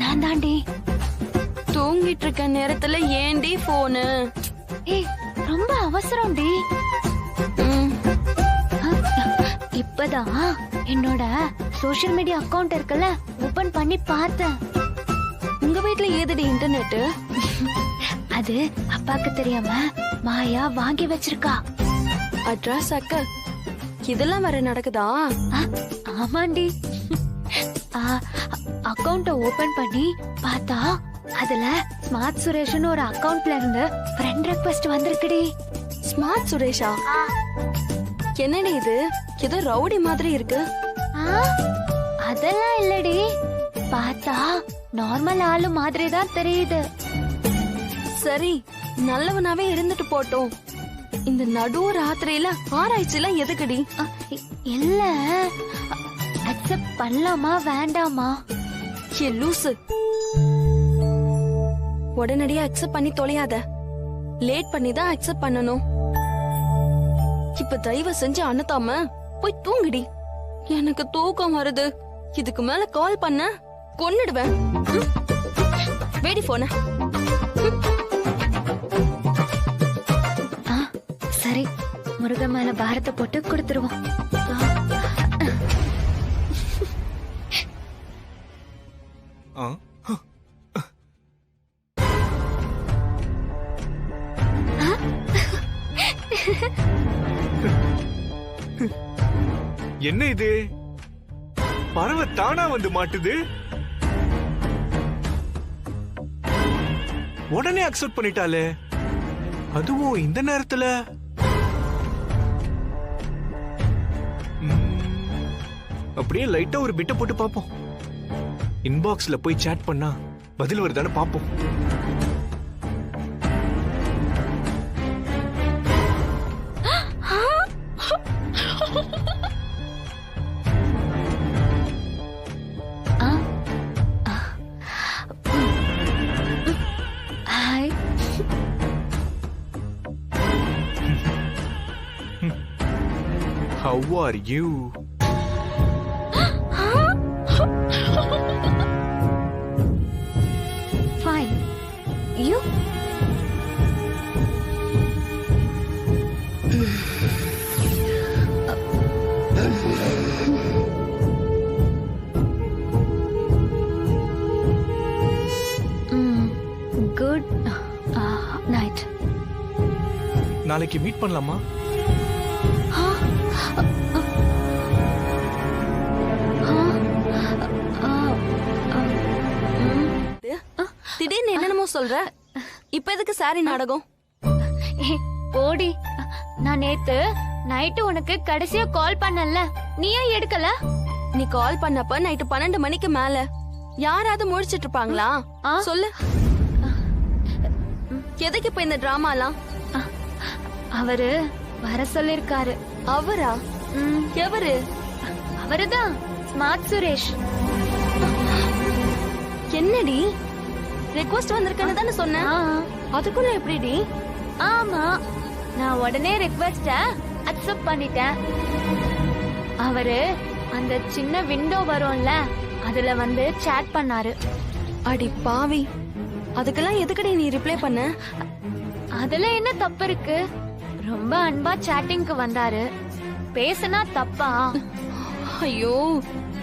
நான் தாண்டி. தூங்கிட்டு இருக்க நேரத்துல ஏண்டி போனு? ஏய், ரொம்ப அவசரம்டி. இப்பதான் என்னோட சோஷியல் மீடியா அக்கவுண்ட் இருக்குல்ல, ஓபன் பண்ணி பார்த்தேன். உங்க வீட்ல ஏதுடி இன்டர்நெட்? அது அப்பாக்கு தெரியாம மாயா வாங்கி வச்சிருக்கா. அட்ரஸ் அக்க இதெல்லாம் வேற நடக்குதா? ஆமாண்டி. அக்கவுண்ட ஓபன் பண்ணி பார்த்தா அதுல ஸ்மார்ட் சுரேஷ்னு ஒரு அக்கவுண்ட்ல இருந்து ஃப்ரெண்ட் ரெக்வெஸ்ட் வந்திருக்குடி. ஸ்மார்ட் சுரேஷா? என்னடி இது? ஏதோ ரவுடி மாதிரி இருக்கு. அதெல்லாம் இல்லடி, பார்த்தா நார்மல் ஆளு மாதிரி தான் தெரியுது. சரி, நல்லவனாவே இருந்துட்டு போட்டோம். இந்த நடு ராத்திரியில ஆராய்ச்சிலாம் எதுக்குடி? இல்ல, அக்செப்ட் பண்ணலாமா வேண்டாமா? லூசு, உடனடியா அக்செப்ட் பண்ணி தொலையாத. லேட் பண்ணி தான் அக்செப்ட் பண்ணணும். இப்ப தயவு செஞ்சு அனுத்தாம போய் தூங்குடி. எனக்கு தூக்கம் வருது. இதுக்கு மேல கால் பண்ண கொன்னுடுவேன். வேடி போன. சரி, முருகன் மேல பாரத்தை போட்டு கொடுத்துருவோம். என்ன இது? பறவை தானா வந்து மாட்டுது. உடனே அக்செப்ட் பண்ணிட்டாலே, அதுவும் இந்த நேரத்துல. அப்படியே லைட்டா ஒரு பிட்ட போட்டு பாப்போம். இன்பாக்ஸ்ல போய் சாட் பண்ணா பதில் வருதான்னு பாப்போம். How are you? Fine. You? Good night. நாளைக்கு மீட் பண்ணலாமா? திடீர்னு என்னென்னமோ சொல்ற. இப்ப எதுக்கு சாரி நாடகம்? போடி, நான் நேத்து நைட்டு உனக்கு கடைசியா கால் பண்ணல, நீயே எடுக்கல. நீ கால் பண்ணப்ப நைட்டு 12 மணிக்கு மேல. யாராவது முழிச்சிட்டு இருப்பாங்களா? சொல்லு, எதுக்கு இப்ப இந்த டிராமாலாம்? அவரு வர சொல்லிருக்காரு. அவரா? எவரு? அவருதான், ஸ்மார்ட் சுரேஷ். என்னடி ரெக்வெஸ்ட் வந்திருக்கன்னு தானே சொன்ன? அதுக்குள்ள எப்படிடி? ஆமா, நான் உடனே ரெக்வெஸ்ட அக்செப்ட் பண்ணிட்டேன். அவரு அந்த சின்ன விண்டோ வரும்ல, அதுல வந்து சாட் பண்ணாரு. அடி பாவி, அதுக்கெல்லாம் எதுக்கடி நீ ரிப்ளை பண்ண? அதுல என்ன தப்பு இருக்கு? ரொம்ப அன்பா சாட்டிங்க்கு வந்தாரு, பேசினா தப்பா? ஐயோ,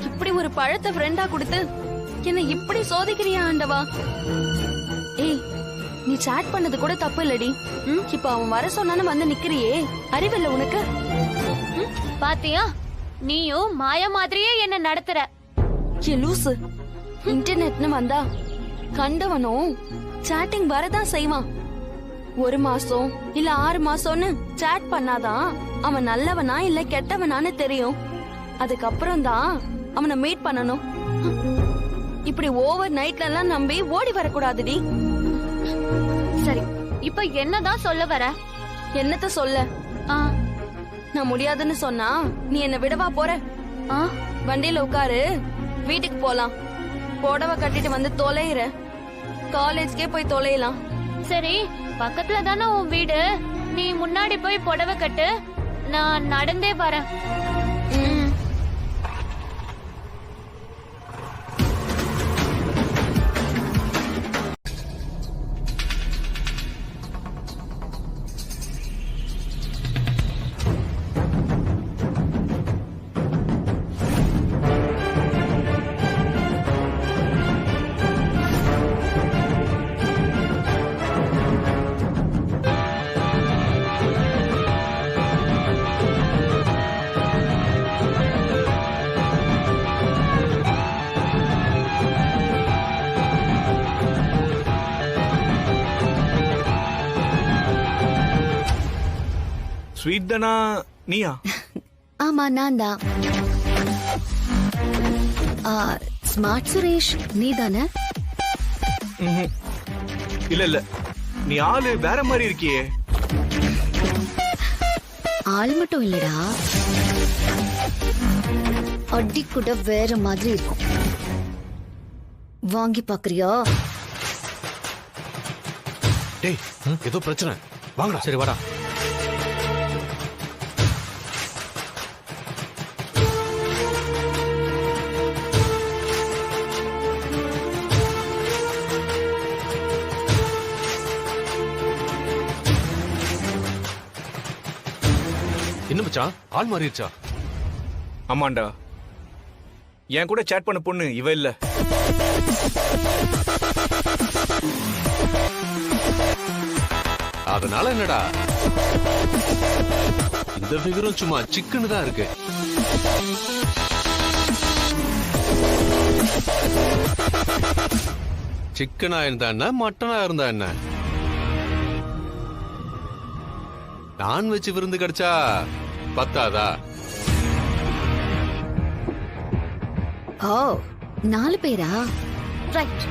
இப்படி ஒரு பழத்தை ஃப்ரெண்டா கொடுத்து என்ன இப்படி சோதிக்கிறியா ஆண்டவா? ஏய், நீ சாட் பண்ணது கூட தப்பு இல்லடி. இப்ப அவன் வர சொன்னானு வந்து நிக்கிறியே, அறிவில்ல உனக்கு? பாத்தியா, நீயும் மாயா மாதிரியே என்ன நடத்துற. லூசு, இன்டர்நெட்னு வந்தா கண்டவனும் சாட்டிங் வரதான் செய்வான். 1 மாசம் இல்ல 6 மாசம்னு சாட் பண்ணாதான் அவன் நல்லவனா இல்ல கெட்டவனான்னு தெரியும். அதுக்கப்புறம் தான் அவனை மீட் பண்ணணும். இப்படி ஓவர் நைட்ல எல்லாம் நம்பி ஓடி வரக்கூடாதுடி. சரி, இப்ப என்னதான் சொல்ல வர? என்னத்த சொல்ல? நான் முடியாதுன்னு சொன்னா நீ என்ன விடவா போற? வண்டியில உட்காரு, வீட்டுக்கு போலாம். புடவை கட்டிட்டு வந்து தொலைற, காலேஜ்க்கே போய் தொலைலாம். சரி, பக்கத்துல தானே உன் வீடு, நீ முன்னாடி போய் புடவை கட்டு, நான் நடந்தே வரேன். ஸ்வீட் தானா நீயா? ஆமா நான் தான். ஸ்மார்ட் சுரேஷ் நீ தானே? இல்ல இல்ல, நீ ஆளு வேற மாதிரி இருக்கியே. ஆள் மட்டும் இல்லடா, அடி கூட வேற மாதிரி இருக்கும். வாங்கி பாக்குறியா? டேய் ஏதோ பிரச்சனை, வாங்கடா. சரி வாடா. என்ன மச்சான், ஆள் மாறிடுச்சா? ஆமாண்டா, என் கூட சேட் பண்ண பொண்ணு இவ இல்ல. அதனால என்னடா, இந்த ஃபிகரும் சும்மா சிக்கன்னு தான் இருக்கு. சிக்கனா இருந்தா என்ன, மட்டனா இருந்தா என்ன, நான்வெஜ் விருந்து கிடைச்சா பத்தாதா? ஓ 4 பேரா? ரைட்.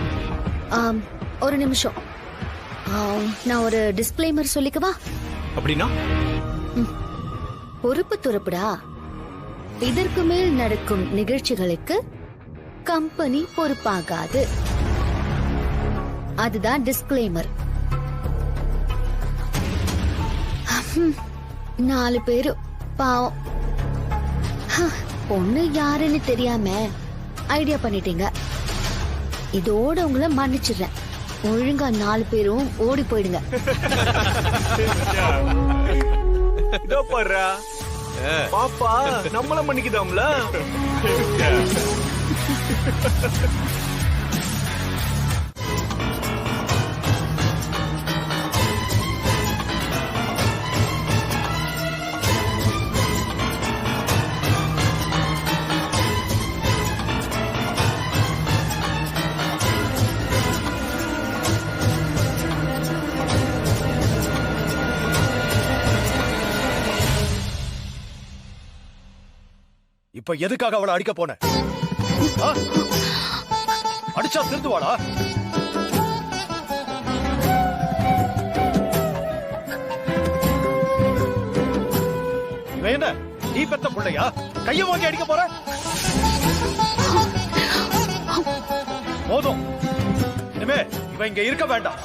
ஒரு நிமிஷம், நான் ஒரு டிஸ்க்ளைமர் சொல்லிக்கவா? அப்படின்னா? பொறுப்பு துறப்புடா. இதற்கு மேல் நடக்கும் நிகழ்ச்சிகளுக்கு கம்பெனி பொறுப்பாகாது. அதுதான் டிஸ்க்ளைமர். 4 பேரு பாவம், பொண்ணு யாருன்னு தெரியாம ஐடியா பண்ணிட்டீங்க. இதோட உங்களை மன்னிச்சிடுறேன். ஒழுங்கா 4 பேரும் ஓடி போயிடுங்க. இதோ பாருடா, பாப்பா நம்மள மன்னிக்குதாம்ல. இப்ப எதுக்காக அவளை அடிக்க போன? அடிச்சா திருந்துவாளா? இவன் என்ன நீ பெத்த பிள்ளையா? கைய வாங்கி அடிக்க போற? போதும், இனிமே இவன் இங்க இருக்க வேண்டாம்.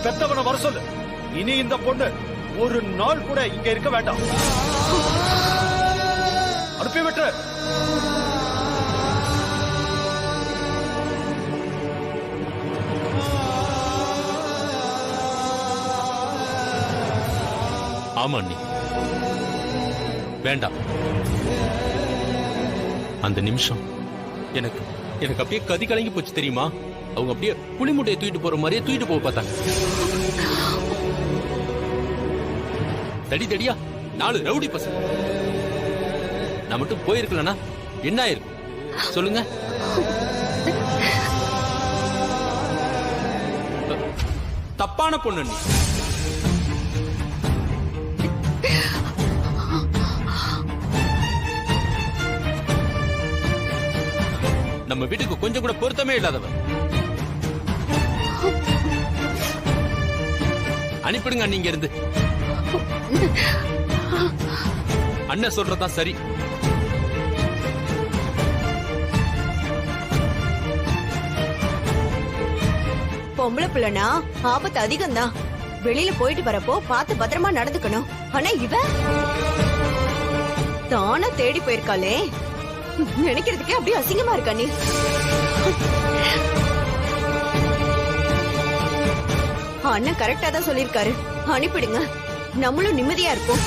பெத்தவனை வர சொல்லு. இனி இந்த பொண்ணு ஒரு நாள் கூட இங்க இருக்க வேண்டாம். அனுப்பிவிட்டு. ஆமா அண்ணி, வேண்டாம். அந்த நிமிஷம் எனக்கு எனக்கு அப்படியே கதி கலங்கி போச்சு தெரியுமா? அவங்க அப்படியே புளிமுட்டையை தூக்கிட்டு போற மாதிரியே தூக்கிட்டு போக பார்த்தாங்க. தடி தடியா 4 ரவுடி பசங்க. நான் மட்டும் போயிருக்கலனா என்ன ஆயிருக்கும் சொல்லுங்க? தப்பான பொண்ணு நீ. நம்ம வீட்டுக்கு கொஞ்சம் கூட பொருத்தமே இல்லாதவன். அனுப்பிடுங்க நீங்க இருந்து. அண்ணன் சொல்றதான் சரி. பொம்பளை பிள்ளைனா ஆபத்து அதிகம்தான். வெளியில போயிட்டு வரப்போ பார்த்து பத்திரமா நடந்துக்கணும். ஆனா இவ தானா தேடி போயிருக்காளே, நினைக்கிறதுக்கே அப்படியே அசிங்கமா இருக்கா நீ. அண்ணன் கரெக்டா தான் சொல்லிருக்காரு, அனுப்பிடுங்க, நம்மளும் நிம்மதியா இருப்போம்.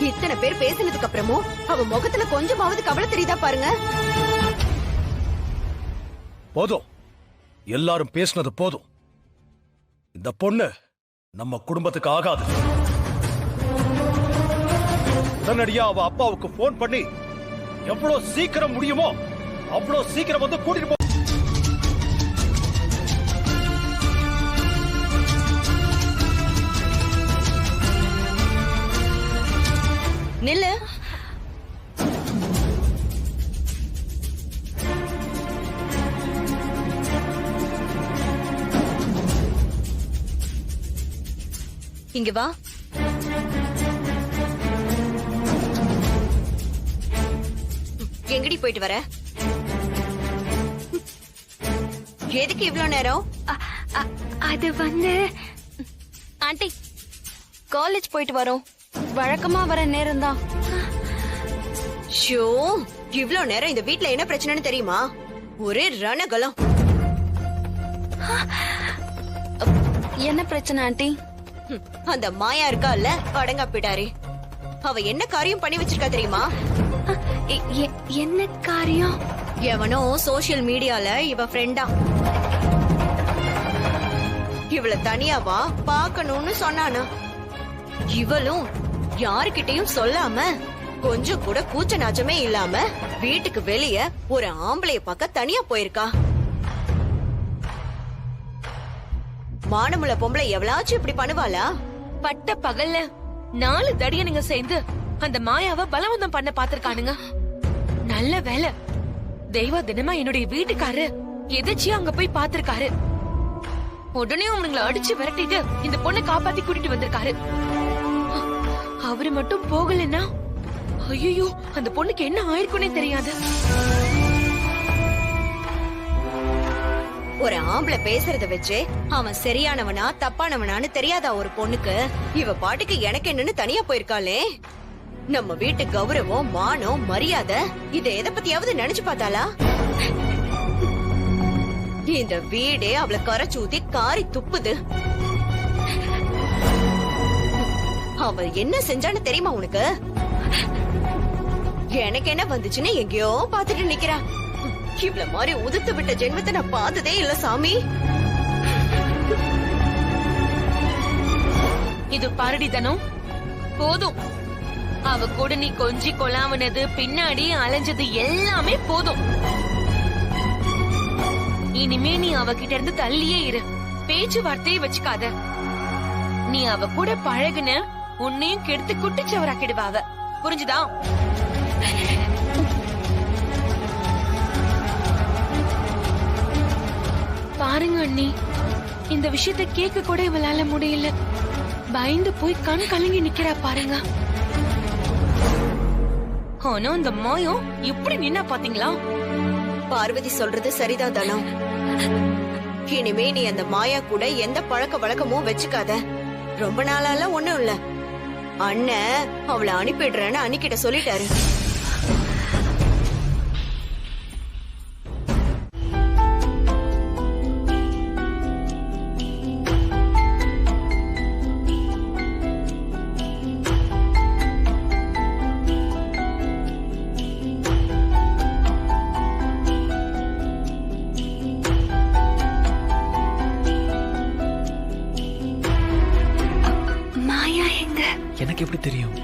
இத்தனை பேர் பேசினதுக்கு அப்புறமும் அவ முகத்துல கொஞ்சமாவது கவலை தெரியுதா பாருங்க. போதும், எல்லாரும் பேசினது போதும். இந்த பொண்ணு நம்ம குடும்பத்துக்கு ஆகாது. உடனடியா அவ அப்பாவுக்கு போன் பண்ணி எவ்வளவு சீக்கிரம் முடியுமோ அவ்வளவு சீக்கிரம் வந்து கூட்டிட்டு போ. நில்லு. இங்க வா. எங்கடி போயிட்டு வர? எதுக்கு இவ்ளோ நேரம்? அது வந்து ஆண்டி காலேஜ் போயிட்டு வரோம். வழக்கமா வர நேரம் தான். ஷோ, இவ்ளோ நேரம் இந்த வீட்ல என்ன பிரச்சனைன்னு தெரியுமா? ஒரே ரணகலம். என்ன பிரச்சனை ஆண்டி? அந்த மாயா இருக்கால, அடங்கா பிடாரி. அவ என்ன காரியம் பண்ணி வச்சிருக்கா தெரியுமா? என்ன காரியம்? எவனோ சோசியல் மீடியால இவ ஃப்ரெண்டா. இவள தனியாவா பாக்கணும்னு சொன்னானா. இவளும் யாருக்கிட்டையும் சொல்லாம, கொஞ்சம் கூட கூச்ச நாச்சமே இல்லாம வீட்டுக்கு வெளிய ஒரு ஆம்பளைய பார்க்க தனியா போயிருக்கா. மானமுள்ள பொம்பளை எவ்வளாச்சும் இப்படி பண்ணுவாளா? பட்ட பகல்ல 4 தடியனுங்க சேர்ந்து அந்த மாயாவை பலவந்தம் பண்ண பாத்திருக்கானுங்க. நல்ல வேலை, தெய்வ தினமா என்னுடைய வீட்டுக்காரு எதாச்சியா அங்க போய் பாத்திருக்காரு. உடனே அவனுங்களை அடிச்சு விரட்டிட்டு இந்த பொண்ணை காப்பாத்தி கூட்டிட்டு வந்திருக்காரு. அவரு மட்டும் போகலன்னா ஐயோ அந்த பொண்ணுக்கு என்ன ஆயிருக்குன்னே தெரியாது. ஒரு ஆம்பளை பேசுறத வச்சு அவன் சரியானவனா தப்பானவனான்னு தெரியாதா ஒரு பொண்ணுக்கு? இவ பாட்டுக்கு எனக்கு என்னன்னு தனியா போயிருக்காளே. நம்ம வீட்டு கௌரவம், மானம், மரியாதை இத எதை பத்தியாவது நினைச்சு பார்த்தாளா? இந்த வீடே அவளை கரைச்சு ஊத்தி காரி துப்புது. அவ என்ன செஞ்சான்னு தெரியுமா உனக்கு? எனக்கு என்ன வந்துச்சுன்னு எங்கேயோ பாத்துட்டு நிக்கிறா. இவ்வளவு மாதிரி உதுத்து விட்ட ஜென்மத்தை நான் பார்த்ததே இல்ல சாமி. இது பாரடித்தனம் போதும். அவ கூட நீ கொஞ்சி கொலாவனது, பின்னாடி அலைஞ்சது எல்லாமே போதும். இனிமே நீ அவகிட்ட இருந்து தள்ளியே இரு. பேச்சுவார்த்தையை வச்சுக்காத. நீ அவ கூட பழகுன உன்னையும் கெடுத்து குட்டிச்சவராக்கிடுவா அவ. புரிஞ்சுதா? பாருங்க அண்ணி, இந்த விஷயத்தை கேட்க கூட இவளால முடியல. பயந்து போய் கண் கலங்கி நிக்கிறா பாருங்க. ஆனா இந்த மாயம் எப்படி நின்னா பாத்தீங்களா? பார்வதி சொல்றது சரிதான் தானோ. இனிமே நீ அந்த மாயா கூட எந்த பழக்க வழக்கமும் வச்சுக்காத. ரொம்ப நாளால ஒண்ணும் இல்ல. அண்ணன் அவளை அனுப்பிடுறேன்னு அன்னிக்கிட்ட சொல்லிட்டாரு. எனக்கு எப்படி தெரியும்?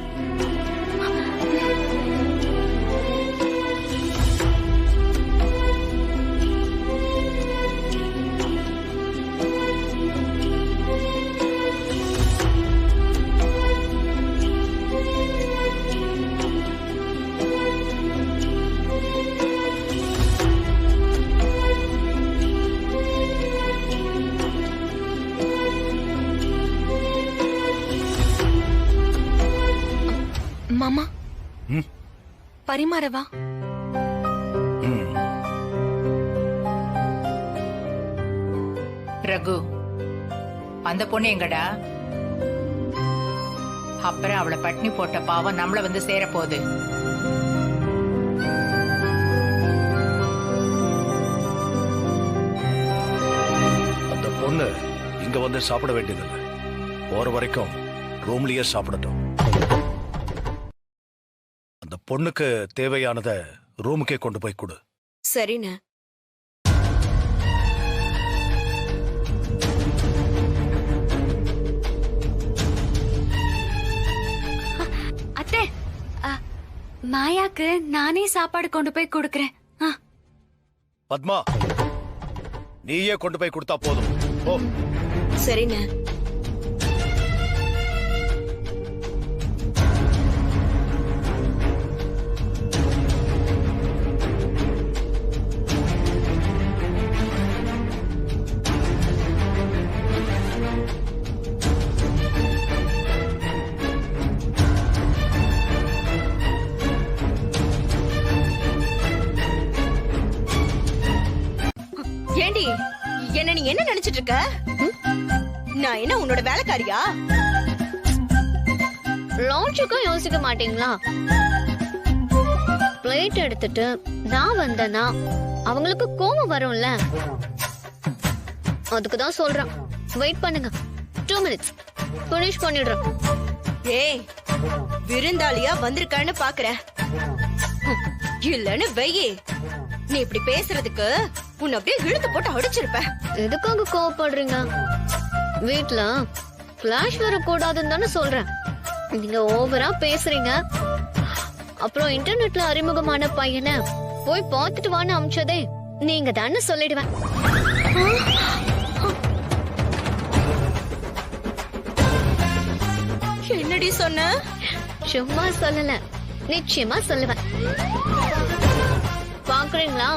மாமா, பரிமாறவா? ரகு, அந்த பொண்ணு எங்கடா? அப்புறம் அவளை பட்னி போட்ட பாவம் நம்மள வந்து சேர போகுது. அந்த பொண்ணு இங்க வந்து சாப்பிட வேண்டியதில்லை. போற வரைக்கும் ரூம்லயே சாப்பிடட்டும். அந்த பொண்ணுக்கு தேவையானத ரூமுக்கே கொண்டு போய் கொடு. சரிண்ண. அத்தை, மாயாக்கு நானே சாப்பாடு கொண்டு போய் கொடுக்கறேன். பத்மா, நீயே கொண்டு போய் கொடுத்தா போதும். ஓ சரிண்ணே. ஏண்டி, என்ன நீ என்ன நினைச்சிட்டு இருக்க? நான் என்ன உன்னோட வேலைக்காரியா? லான்ச்சுக்கும் யோசிக்க மாட்டீங்களா? பிளேட் எடுத்துட்டு நான் வந்தேன்னா அவங்களுக்கு கோவம் வரும்ல. அதுக்குதான் சொல்றேன், வெயிட் பண்ணுங்க. 2 minutes பினிஷ் பண்ணிடுறேன். ஏய், விருந்தாளியா வந்திருக்கான்னு பாக்குறேன். இல்லன்னு வெயி. நீ இப்படி பேசுறதுக்கு உன்னை அப்படியே இழுத்து போட்டு அடிச்சிருப்ப. எதுக்காக கோவப்படுறீங்க? வீட்ல கிளாஷ் வரக்கூடாதுன்னு தானே சொல்றேன். நீங்க ஓவரா பேசுறீங்க. அப்புறம் இன்டர்நெட்ல அறிமுகமான பையனை போய் பார்த்துட்டு வான்னு அமிச்சதே நீங்க தானே சொல்லிடுவேன். என்னடி சொன்ன? சும்மா சொல்லல, நிச்சயமா சொல்லுவேன். பாக்குறீங்களா?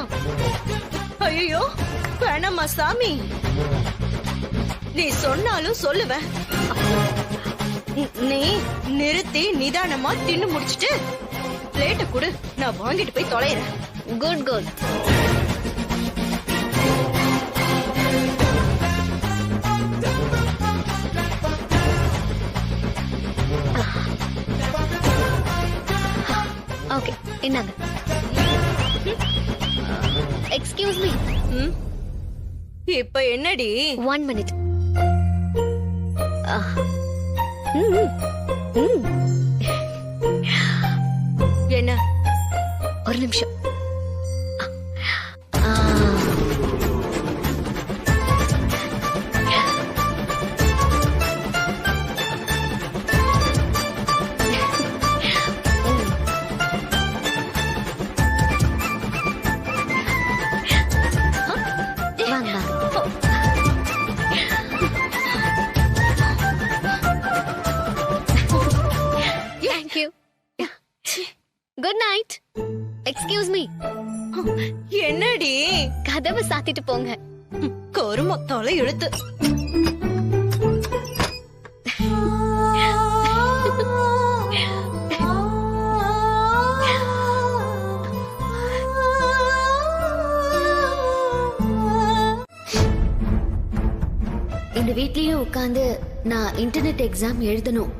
ஐயோ வேணாமா சாமி, நீ சொன்னாலும் சொல்லுவேன். நீ நிறுத்தி நிதானமா தின்னு முடிச்சிட்டு பிளேட்ட குடு, நான் வாங்கிட்டு போய் தொலைறேன். Good good. ஓகே, என்னங்க? Excuse me. இப்ப என்னடி? 1 minute. என்ன? ஒரு நிமிஷம். Thank you. Good night. Excuse me. என்னடி? கதவை சாத்திட்டு போங்க. கருமத்தால இழுத்து. இந்த வீட்லயே உட்கார்ந்து நான் இன்டர்நெட் எக்ஸாம் எழுதணும்.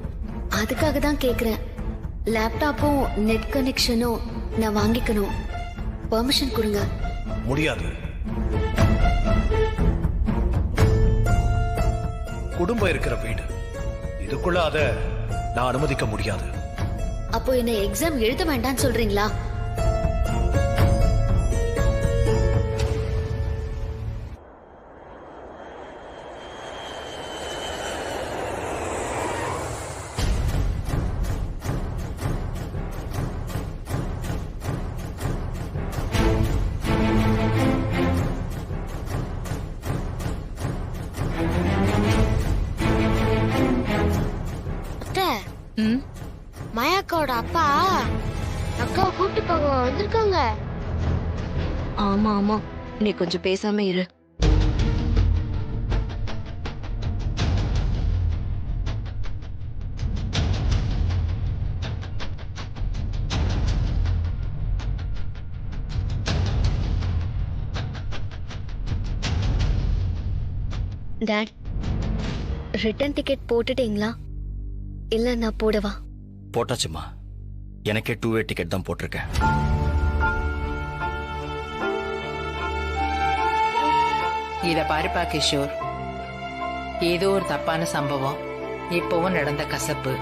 அதுக்காக தான் கேக்குறேன். லேப்டாப்பும் நெட் கனெக்ஷனும் நான் வாங்கிக்கணும். பெர்மிஷன் கொடுங்க. முடியாது. குடும்பம் இருக்கிற வீடு, இதுக்குள்ள அத நான் அனுமதிக்க முடியாது. அப்போ என்ன எக்ஸாம் எழுத வேண்டாம்னு சொல்றீங்களா? மாயாக்காவோட அப்பா அக்காவை கூப்பிட்டு போக வந்திருக்காங்க. ஆமா ஆமா, நீ கொஞ்சம் பேசாம இரு. டாட், ரிட்டர்ன் டிக்கெட் போட்டுட்டீங்களா? இல்ல நான் போடவா? போட்டாச்சுமா. எனக்கே 2-way டிக்கெட் தான் போட்டிருக்கேன். இத பாருப்பா கிஷோர், ஏதோ ஒரு தப்பான சம்பவம், இப்பவும் நடந்த கசப்பு,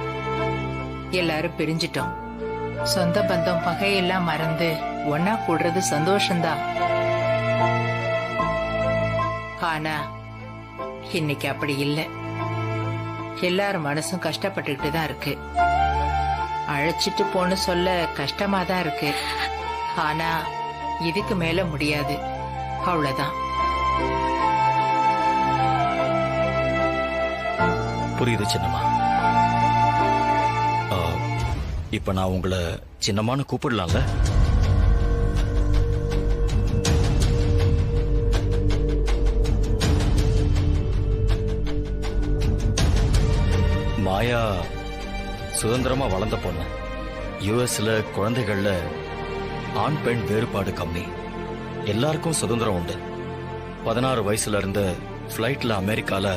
எல்லாரும் பிரிஞ்சிட்டோம். சொந்த பந்தம் பகையெல்லாம் மறந்து ஒன்னா கூடுறது சந்தோஷம்தான். ஆனா இன்னைக்கு அப்படி இல்லை. எல்லார் மனசும் கஷ்டப்பட்டுக்கிட்டு தான் இருக்கு. அழைச்சிட்டு போன்னு சொல்ல கஷ்டமா தான் இருக்கு. ஆனா இதுக்கு மேல முடியாது. அவ்வளவுதான். புரியுது சின்னம்மா. இப்ப நான் உங்களை சின்னம்மான்னு கூப்பிடலாம்ல? மாயா சுதந்திரமா வளர்ந்த பொண்ணு. யுஎஸ்ல குழந்தைகள்ல ஆண் பெண் வேறுபாடு கம்மி. எல்லாருக்கும் சுதந்திரம் உண்டு. 16 வயசுல இருந்து ஃபிளைட்ல அமெரிக்கால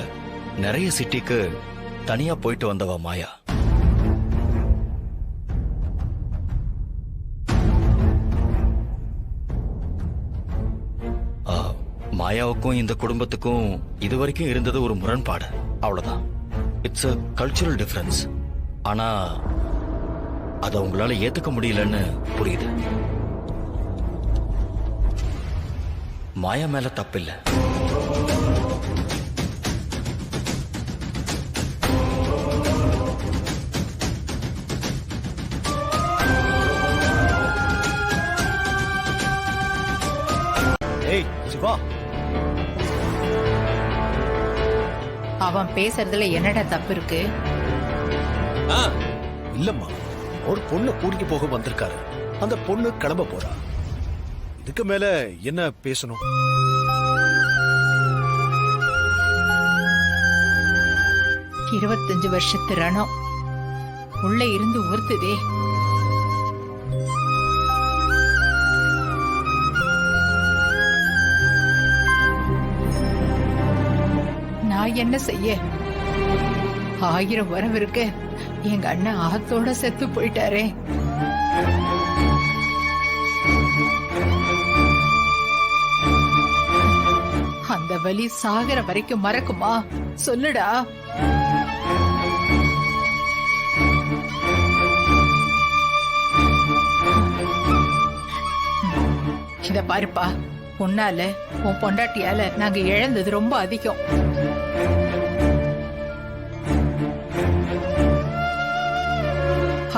நிறைய சிட்டிக்கு தனியா போயிட்டு வந்தவ மாயா. மாயாவுக்கும் இந்த குடும்பத்துக்கும் இதுவரைக்கும் இருந்தது ஒரு முரண்பாடு, அவ்வளவுதான். It's a cultural difference. ஆனா அதை உங்களால ஏத்துக்க முடியலன்னு புரியுது. மாயா மேல தப்பில்லை. ஏய் சிவா, அவன் பேசுறதுல என்னடா தப்பு இருக்கு? இல்லம்மா, ஒரு பொண்ணு கூட்டிட்டு போக வந்திருக்காரு. அந்த பொண்ணு கிளம்ப போறா. இதுக்கு மேல என்ன பேசணும்? இருபத்தஞ்சு வருஷத்து ரணம் உள்ள இருந்து உறுத்துதே. நான் என்ன செய்ய? 1000 வரவு இருக்கு. எங்க அண்ணன் ஆத்தோட செத்து போயிட்டாரே. அந்த வலி சாகர வரைக்கும் மறக்குமா? சொல்லுடா. இத பாருப்பா, உன்னால உன் பொண்டாட்டியால நாங்க இழந்தது ரொம்ப அதிகம்.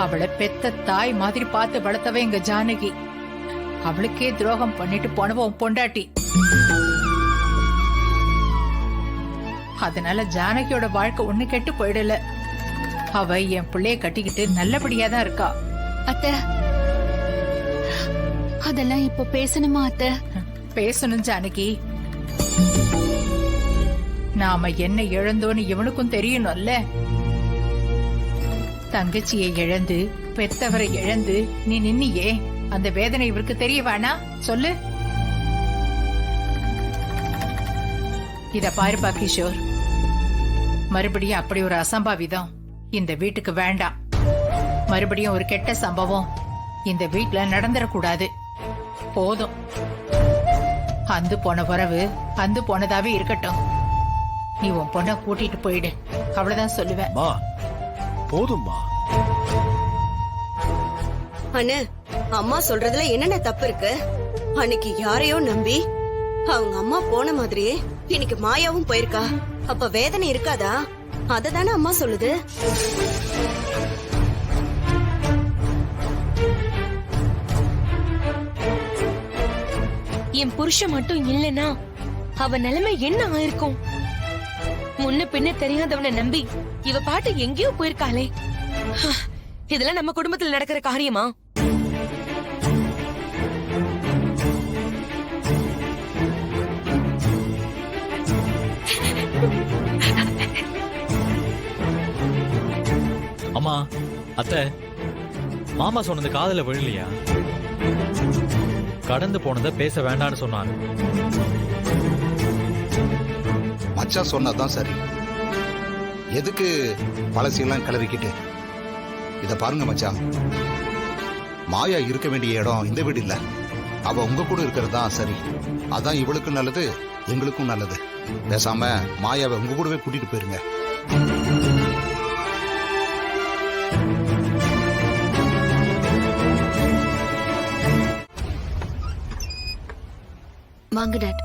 அவளை பெத்த தாய் மாதிரி பார்த்து வளர்த்தவ எங்க ஜானகி. அவளுக்கே துரோகம் பண்ணிட்டு போனவ உன் பொண்டாட்டி. அதனால ஜானகியோட வாழ்க்கை ஒண்ணு கெட்டு போயிடல. அவ என் பிள்ளைய கட்டிக்கிட்டு நல்லபடியா தான் இருக்கா. அத்தை, அதெல்லாம் இப்போ பேசணுமா அத்தை? பேசணும் ஜானகி. நாம என்ன இழந்தோன்னு இவனுக்கும் தெரியணும்ல. தங்கச்சியை இழந்து பெத்தவரை இழந்து நீ நின்னியே, அந்த வேதனை இவருக்கு தெரிய வேணா? சொல்லு. இத பாருப்பா கிஷோர், மறுபடியும் அப்படி ஒரு அசம்பாவிதம் இந்த வீட்டுக்கு வேண்டாம். மறுபடியும் ஒரு கெட்ட சம்பவம் இந்த வீட்டுல நடந்துடக்கூடாது. போதும். அந்து போன வரவு அந்து போனதாவே இருக்கட்டும். நீ உன் பொண்ண கூட்டிட்டு போயிடு, அவ்வளவுதான் சொல்லுவேன். போதும்மா. அண்ணே, அம்மா சொல்றதுல என்னென்ன தப்பு இருக்கு? அன்னைக்கு யாரையோ நம்பி அவங்க அம்மா போன மாதிரியே இன்னைக்கு மாயாவும் போயிருக்கா. அப்ப வேதனை இருக்காதா? அததானே அம்மா சொல்லுது. என் புருஷன் மட்டும் இல்லனா அவ நிலைமை என்ன ஆயிருக்கும்? முன்ன பின்ன தெரியாதவனை நம்பி இவ பாட்டு எங்கேயோ போயிருக்காளே. இதெல்லாம் நம்ம குடும்பத்தில் நடக்கிற காரியமா? அம்மா, அத்தை, மாமா சொன்னது காதுல விழலையா? கடந்து போனதை பேச வேண்டான்னு சொன்னாங்க. மச்சான் சொன்னதுதான் சரி. எதுக்கு பழசையெல்லாம் கிளறிக்கிட்டு? இத பாருங்க மச்சான், மாயா இருக்க வேண்டிய இடம் இந்த வீடு இல்ல. அவ உங்க கூட இருக்கிறது தான் சரி. அதான் இவளுக்கும் நல்லது, எங்களுக்கும் நல்லது. பேசாம மாயாவை உங்க கூடவே கூட்டிட்டு போயிருங்க. வாங்க டாட்.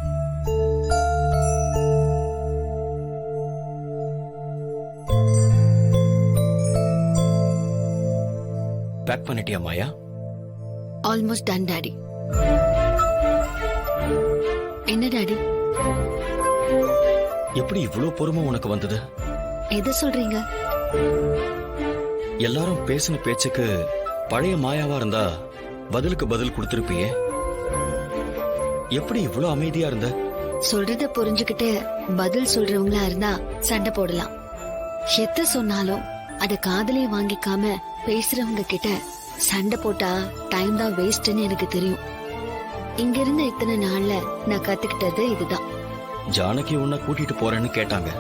பேக் பண்ணிட்டியா மாயா? Almost done daddy. என்ன டாடி? எப்படி இவ்ளோ பொறுமை உனக்கு வந்தது? எதை சொல்றீங்க? எல்லாரும் பேசின பேச்சுக்கு பழைய மாயாவா இருந்தா பதிலுக்கு பதில் கொடுத்திருப்பியே. எப்படி இவ்ளோ அமைதியா இருந்த? சொல்றத புரிஞ்சுக்கிட்டு பதில் சொல்றவங்களா இருந்தா சண்டை போடலாம். எத்த சொன்னாலும் அத காதலே வாங்கிக்காம பேசுறவங்க கிட்ட சண்டை போட்டா டைம் தான் வேஸ்ட்னு எனக்கு தெரியும். இங்க இருந்த இத்தனை நாள்ல நான் கத்துக்கிட்டது இதுதான். ஜானகி உன்னை கூட்டிட்டு போறேன்னு கேட்டாங்க.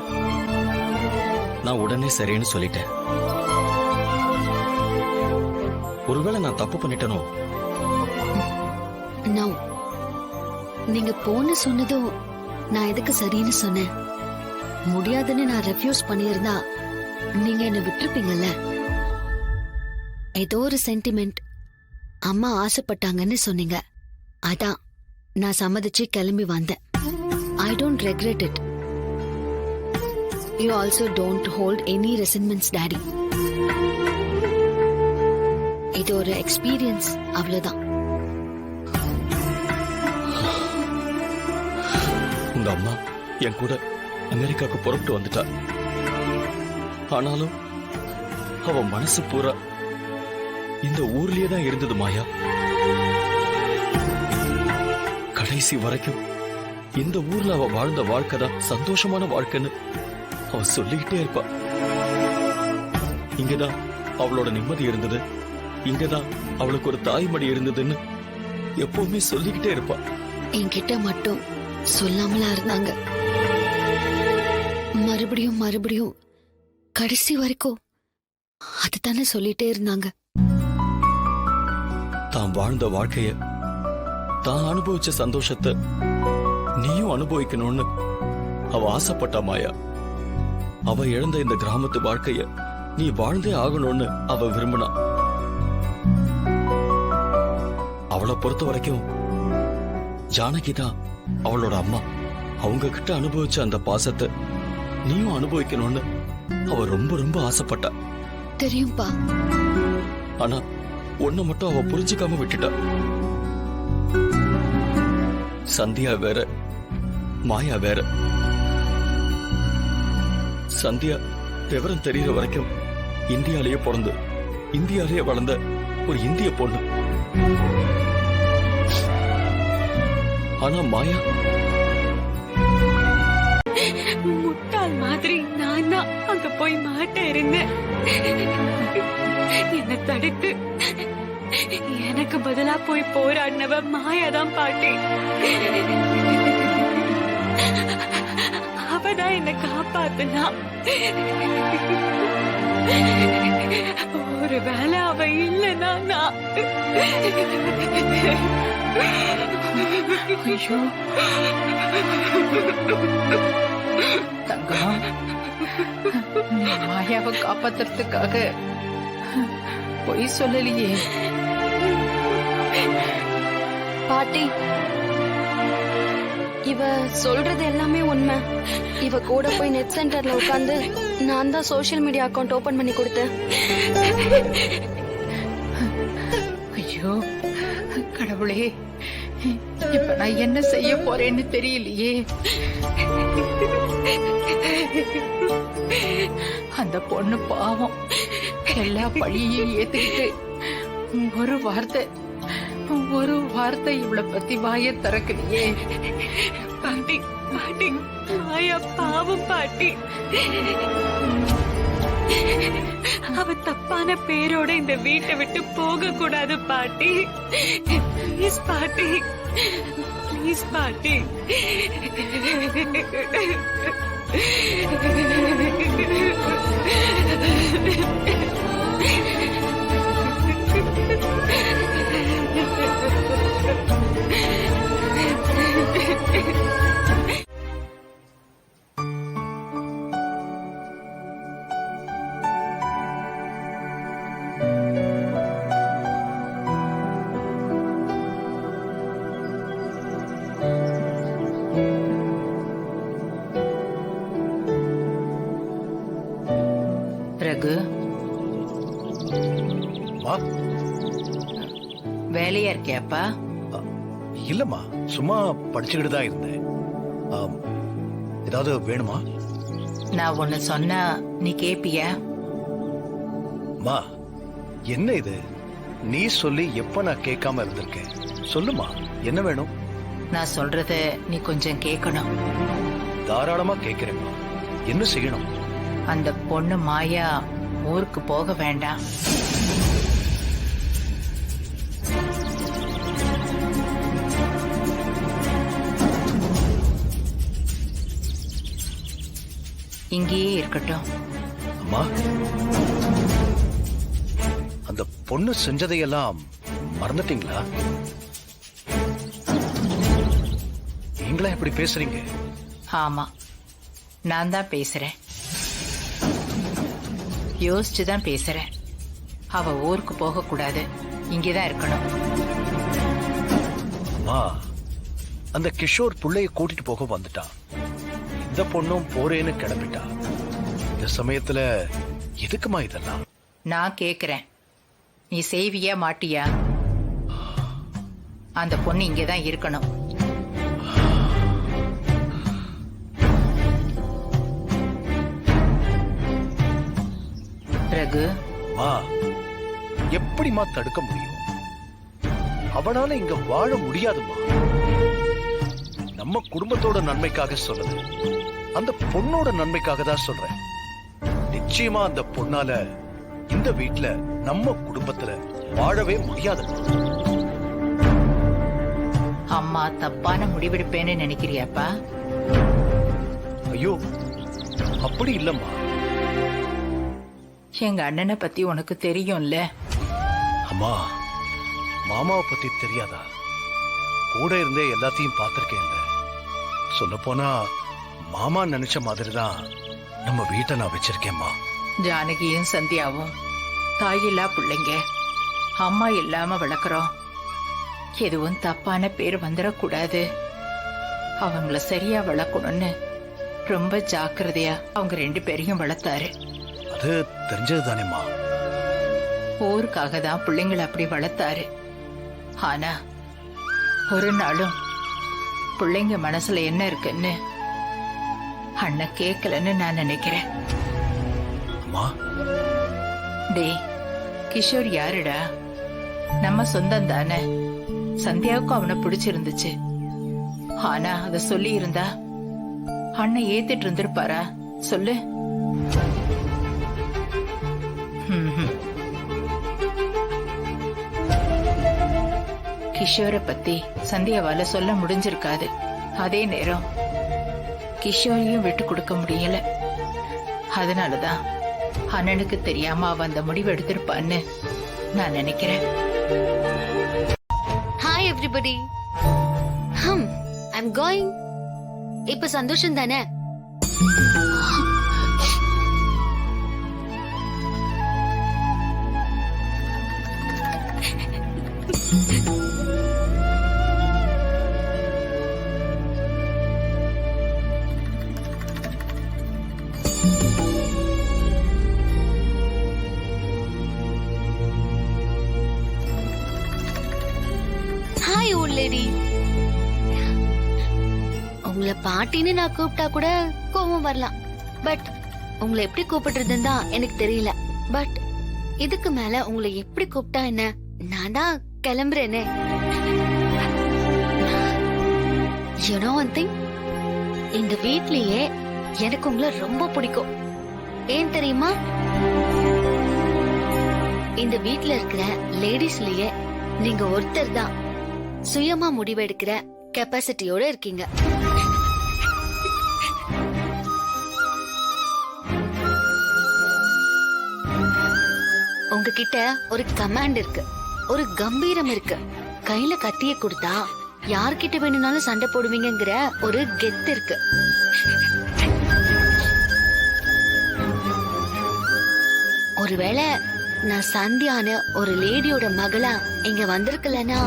நான் உடனே சரின்னு சொல்லிட்டேன். ஒருவேளை நான் தப்பு பண்ணிட்டனோ? நோ, நீங்க போன்னு சொன்னதும் நான் எதுக்கு சரின்னு சொன்னேன்? முடியாதுன்னு நான் ரெஃப்யூஸ் பண்ணியிருந்தா நீங்க என்ன விட்டுருப்பீங்கல்ல. ஏதோ ஒரு சென்டிமெண்ட், அம்மா ஆசைப்பட்டாங்கன்னு சொன்னீங்க, அதான் நான் சம்மதிச்சு கிளம்பி வந்தேன். I don't regret it. You also don't hold any resentments, Daddy. இது ஒரு எக்ஸ்பீரியன்ஸ், அவ்வளவுதான். உங்க அம்மா என் கூட அமெரிக்காவுக்கு புறப்பட்டு வந்துட்டா. ஆனாலும் அவ மனசு பூரா இந்த ஊர்லயே தான் இருந்தது மாயா. கடைசி வரைக்கும் இந்த ஊர்ல அவ வாழ்ந்த வாழ்க்கை தான் சந்தோஷமான வாழ்க்கைன்னு அவ சொல்லிக்கிட்டே இருப்பா. இங்கதான் அவளோட நிம்மதி இருந்தது, இங்கதான் அவளுக்கு ஒரு தாய்மடி இருந்ததுன்னு எப்பவுமே சொல்லிக்கிட்டே இருப்பா. என்கிட்ட மட்டும் சொல்லாமலா இருந்தாங்க. மறுபடியும் மறுபடியும் கடைசி வரைக்கும் அதுதானே சொல்லிட்டே இருந்தாங்க. தான் வாழ்ந்த வாழ்க்கைய, தான் அனுபவிச்ச சந்தோஷத்தை நீயும் அனுபவிக்கணும்னு அவ ஆசைப்பட்டா மாயா. அவ இழந்த இந்த கிராமத்து வாழ்க்கைய நீ வாழ்ந்தே ஆகணும்னு அவ விரும்பினா. அவளை பொறுத்த வரைக்கும் ஜானகி தான் அவளோட அம்மா. அவங்க கிட்ட அனுபவிச்ச அந்த பாசத்தை நீயும் அனுபவிக்கணும்னு அவ ரொம்ப ரொம்ப ஆசைப்பட்டா. தெரியும்பா. ஆனா ஒண்ணு மட்டும் அவ புரிஞ்சுக்காம விட்டுட்டா. சந்தியா வேற, மாயா வேற. சந்தியா விவரம் தெரியற வரைக்கும் இந்தியாலேயே பிறந்து இந்தியாலேயே வளர்ந்த ஒரு இந்திய பொண்ணு. ஆனா மாயா முட்டாள் மாதிரி நான் தான் அங்க போய் மாட்ட இருந்தேன். என்ன தடுத்து எனக்கு பதிலா போய் போராடினவ மாயாதான் பாட்டி. அவதான் என்ன காப்பாத்துனா. ஒரு வேளை அவ இல்லைன்னா நான். ஐயோ தங்கம், நீ மாயாவை காப்பாத்துறதுக்காக பொய் சொல்லலையே. பாட்டி, இவ சொல்றது எல்லாமே உண்மை. இவ கூட போய் நெட் சென்டர்ல உட்கார்ந்து நான் தான் சோசியல் மீடியா அக்கவுண்ட் ஓபன் பண்ணி கொடுத்தேன். ஐயோ கடவுளே, இப்ப நான் என்ன செய்ய போறேன்னு தெரியலையே. அந்த பொண்ணு பாவம் எல்லா பழியையும் ஏத்துக்கிட்டு ஒரு வார்த்தை இவளை பத்தி வாய திறக்கலையே. பாட்டி பாட்டி, மாயா பாவம் பாட்டி. அவ தப்பான பேரோட இந்த வீட்டை விட்டு போக கூடாது பாட்டி. ப்ளீஸ் பாட்டி, ப்ளீஸ் பாட்டி. ரகு, வேலையா இருக்கியாப்பா? இல்லம்மா, சும்மா படிச்சுக்கிட்டு தான் இருந்தேன். ஏதாவது வேணுமா? நான் ஒண்ணு சொன்னா நீ கேப்பியா? மா, என்ன இது? நீ சொல்லி எப்ப நான் கேட்காம இருந்திருக்கேன்? சொல்லுமா, என்ன வேணும்? நான் சொல்றத நீ கொஞ்சம் கேட்கணும். தாராளமா கேட்கிறேம்மா. என்ன செய்யணும்? அந்த பொண்ணு மாயா ஊருக்கு போக வேண்டாம். இங்கேயே இருக்கட்டும். அம்மா, அந்த பொண்ணு செஞ்சதையெல்லாம் மறந்துட்டீங்களா? நீங்களா இப்படி பேசுறீங்க? ஆமா, நான் தான் பேசுறேன். யோசிச்சுதான் பேசுறேன். அவ ஊருக்கு போக கூடாது, இங்கேதான் இருக்கணும். அம்மா, அந்த கிஷோர் புள்ளைய கூட்டிட்டு போக வந்துட்டான். இந்த பொண்ணும் போறேன்னு கிளம்பிட்டா. இந்த சமயத்துல எதுக்குமா இதெல்லாம்? நான் கேக்குறேன், நீ செய்வியா மாட்டியா? அந்த பொண்ணு இங்கேதான் இருக்கணும். ரகு, எப்படிமா தடுக்க முடியும்? அவனால இங்க வாழ முடியாதுமா. நம்ம குடும்பத்தோட நன்மைக்காக சொல்லுது, அந்த பொண்ணோட நன்மைக்காக தான் சொல்றேன். நிச்சயமா அந்த பொண்ணால இந்த வீட்டுல நம்ம குடும்பத்துல வாழவே முடியாது. அம்மா தப்பான முடிவெடுப்பேன்னு நினைக்கிறியாப்பா? ஐயோ, அப்படி இல்லம்மா. எங்க அண்ணனை பத்தி உனக்கு தெரியும்ல? அம்மா, மாமாவை பத்தி தெரியாதா? கூட இருந்தே எல்லாத்தையும் பார்த்திருக்கேன்ல. சொல்ல போனா மாமா நினைச்ச மாதிரிதான் நம்ம வீட்டை நான் வச்சிருக்கேம்மா. ஜானகியும் சந்தியாவும் தாயில்லா பிள்ளைங்க, அம்மா இல்லாம வளர்க்குறோம். எதுவும் தப்பான பேர் வந்துடக்கூடாது. அவங்கள சரியா வளர்க்கணும்னு ரொம்ப ஜாக்கிரதையா அவங்க 2 பேரையும் வளர்த்தாரு. அது தெரிஞ்சது தானேம்மா. ஊருக்காக தான் பிள்ளைங்களை அப்படி வளர்த்தாரு. ஆனா ஒரு நாளும் பிள்ளைங்க மனசுல என்ன இருக்குன்னு அண்ணன் கேட்கலன்னு நான் நினைக்கிறேன். டேய், கிஷோர் யாருடா? நம்ம சொந்தம் தானே. சந்தியாவுக்கும் அவனை பிடிச்சிருந்துச்சு. ஆனா அத சொல்லி இருந்தா அண்ணன் ஏத்திட்டு இருந்திருப்பாரா சொல்லு? கிஷோரை பத்தி சந்தியாவால சொல்ல முடிஞ்சிருக்காது. அதே நேரம் கிஷோரையும் விட்டு கொடுக்க முடியல. அதனாலதான் அண்ணனுக்கு தெரியாம அவ அந்த முடிவு எடுத்திருப்பான்னு நான் நினைக்கிறேன். Hi everybody. I'm going. இப்ப சந்தோஷம் தானே? Hi volt lady. உங்களை பாட்டின்னு நான் கூப்பிட்டா கூட கோபம் வரலாம். பட் உங்களை எப்படி கூப்பிடுறதுன்னு தான் எனக்கு தெரியல. பட் இதுக்கு மேல உங்களை எப்படி கூப்பிட்டா என்ன? நான் தான் கிளம்புறேனே. You know one thing? இந்த வீட்லயே எனக்கு உங்களை ரொம்ப பிடிக்கும். ஏன் தெரியுமா? இந்த வீட்ல இருக்கிற லேடிஸ்லயே நீங்க ஒருத்தர் தான் சுயமா முடிவெடுக்கிற கெப்பாசிட்டியோட இருக்கீங்க. உங்ககிட்ட ஒரு கமாண்ட் இருக்கு, ஒரு கம்பீரம் இருக்கு. கையில கத்திய கொடுத்தா யார்கிட்ட வேணும்னாலும் சண்டை போடுவீங்கங்கிற ஒரு கெத்து இருக்கு. ஒருவேளை நான் சந்தியான ஒரு லேடியோட மகளா இங்க வந்திருக்கலன்னா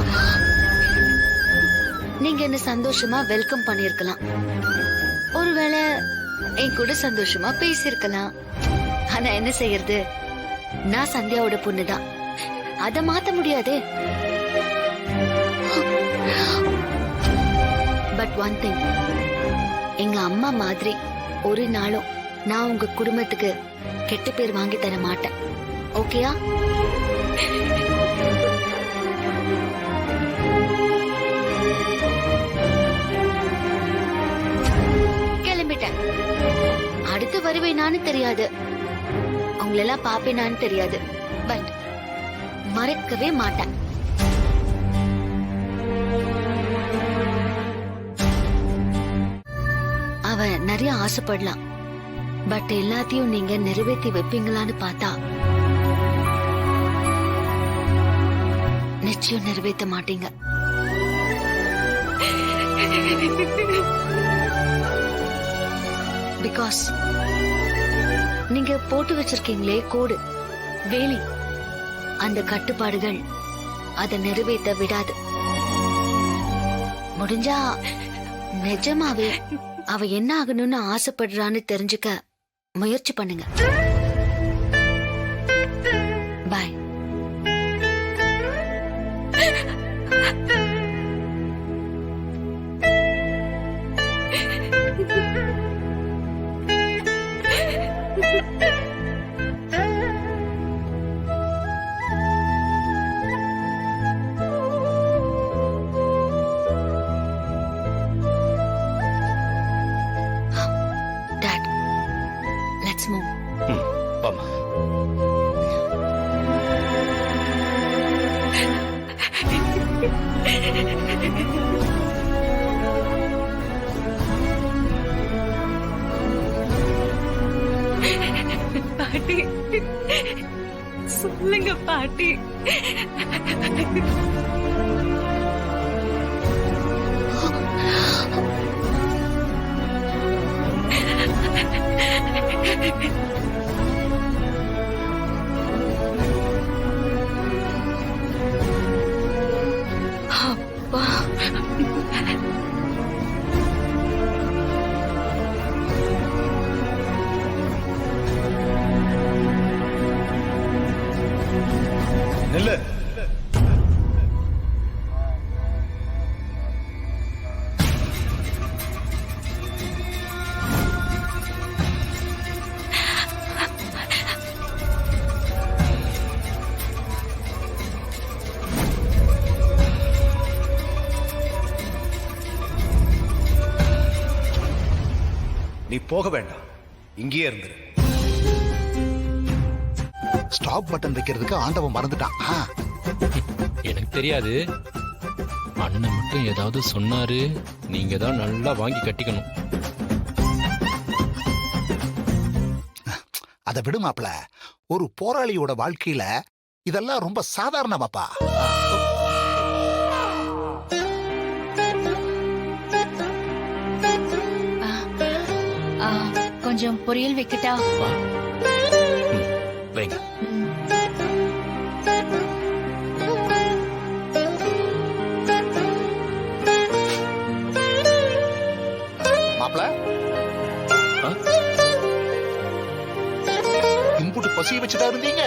நீங்க என்ன சந்தோஷமா வெல்கம் பண்ணிருக்கலாம். ஒருவேளை என் கூட சந்தோஷமா பேசிருக்கலாம். ஆனா என்ன செய்யறது, நான் சந்தியாவோட பொண்ணுதான். அத மாத்த முடியாதே. பட் ஒன் திங், எங்க அம்மா மாதிரி ஒரு நாளும் நான் உங்க குடும்பத்துக்கு கெட்ட பேர் வாங்கி தர மாட்டேன். ஓகேயா? கிளம்பிட்டேன். அடுத்து வருவேனான்னு தெரியாது, உங்களெல்லாம் பாப்பேனான்னு தெரியாது, பட் மறக்கவே மாட்டேன். அவ நிறைய ஆசைப்படலாம், பட் எல்லாத்தையும் நீங்க நிறைவேற்றி வைப்பீங்களான்னு பார்த்தா நிச்சயம் நிறைவேற்ற மாட்டீங்க. பிகாஸ் நீங்க போட்டு வச்சிருக்கீங்களே கோடு, வேலி, அந்த கட்டுப்பாடுகள் அதை நிறைவேற்ற விடாது. முடிஞ்சா நிஜமாவே அவ என்ன ஆகணும்னு ஆசைப்படுறான்னு தெரிஞ்சுக்க முயற்சி பண்ணுங்க. பாய். Dad, let's move. வாமா. பாட்டி, சொல்லுங்க பாட்டி. அப்பா, நில்லு. நீ போக வேண்டாம், இங்கேயே இருந்துரு. ஸ்டாப் பட்டன் வைக்கிறதுக்கு ஆண்டவன் மறந்துட்டான். எனக்கு தெரியாது, அண்ணன் மட்டும் ஏதாவது சொன்னாரு, நீங்க தான் நல்லா வாங்கி கட்டிக்கணும். அதை விடுமாப்ல, ஒரு போராளியோட வாழ்க்கையில இதெல்லாம் ரொம்ப சாதாரணமாப்பா. கொஞ்சம் பொரியல் வைக்கட்டா? வைங்க. மாப்ள, இம்புட்டு பசிய வச்சுதான் இருந்தீங்க.